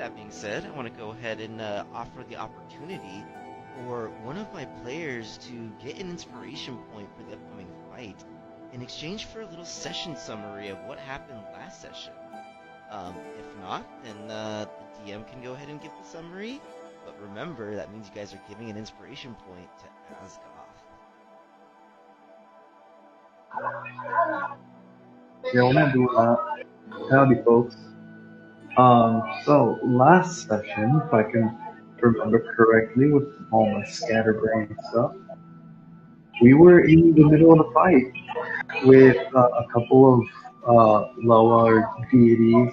that being said, I want to go ahead and offer the opportunity for one of my players to get an inspiration point for the upcoming fight in exchange for a little session summary of what happened last session. If not, then the DM can go ahead and give the summary. But remember, that means you guys are giving an inspiration point to 𝐒𝐚𝐥𝐿. Yeah, we're not doing that. Howdy, folks. So last session, if I can remember correctly, with all my scatterbrain stuff, we were in the middle of a fight with a couple of lower deities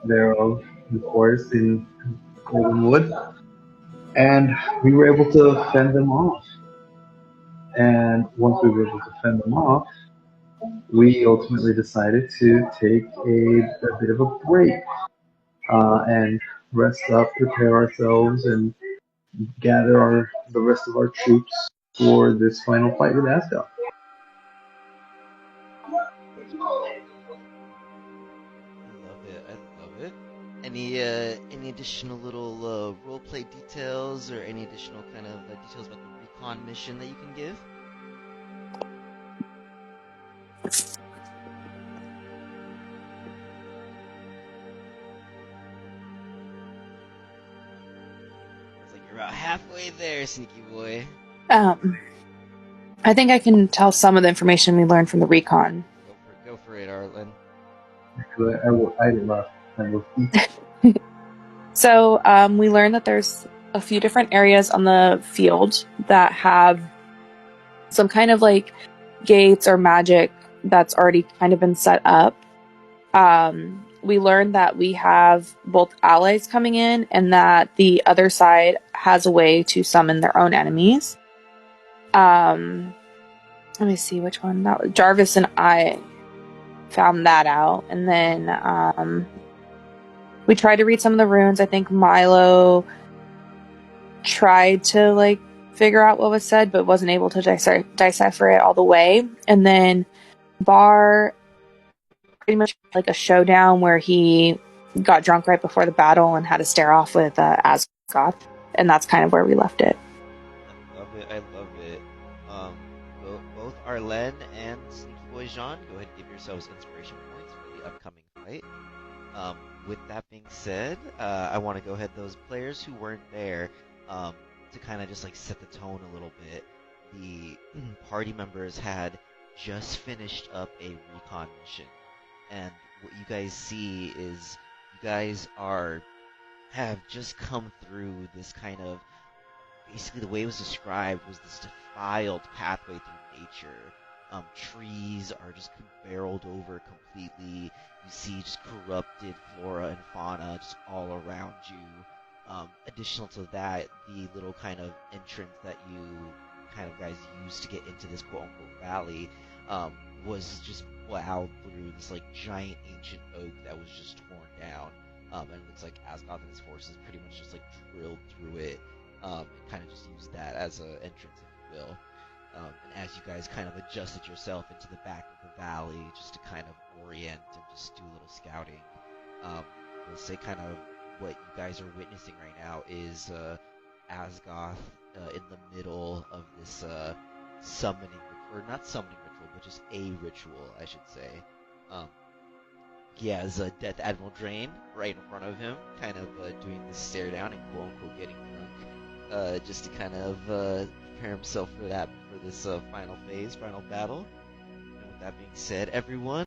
thereof, of course, in Goldenwood, and we were able to fend them off. And once we were able to fend them off, we ultimately decided to take a bit of a break and rest up, prepare ourselves, and gather the rest of our troops for this final fight with Asgard. I love it. Any additional little roleplay details or any additional kind of details about the recon mission that you can give? It's like you're about halfway there, sneaky boy. I think I can tell some of the information we learned from the recon. Go for it, Arlen. I love. So we learned that there's a few different areas on the field that have some kind of like gates or magic that's already kind of been set up. We learned that we have both allies coming in and that the other side has a way to summon their own enemies. Let me see which one that was. Jarvis and I found that out, and then we tried to read some of the runes. I think Milo tried to like figure out what was said, but wasn't able to decipher it all the way. And then Bar pretty much like a showdown where he got drunk right before the battle and had to stare off with Asgoth, and that's kind of where we left it. I love it. Both Arlen and Sneaky Boy Jean, go ahead and give yourselves inspiration points for the upcoming fight. With that being said, I want to go ahead those players who weren't there to kind of just like set the tone a little bit. The party members had just finished up a recon mission, and what you guys see is you guys have just come through this kind of, basically the way it was described was this defiled pathway through nature. Trees are just barreled over completely. You see just corrupted flora and fauna just all around you. Additional to that, the little kind of entrance that you kind of guys used to get into this quote-unquote valley was just plowed through this like giant ancient oak that was just torn down. And it looks like Asgoth and his forces pretty much just like drilled through it and kind of just used that as an entrance, if you will. And as you guys kind of adjusted yourself into the back of the valley just to kind of orient and just do a little scouting, we'll say kind of what you guys are witnessing right now is Asgoth in the middle of this summoning, or not summoning ritual, but just a ritual, I should say. He has Death Admiral Drain right in front of him, kind of doing this stare down and quote-unquote getting drunk, just to kind of prepare himself for this final phase, final battle. And with that being said, everyone,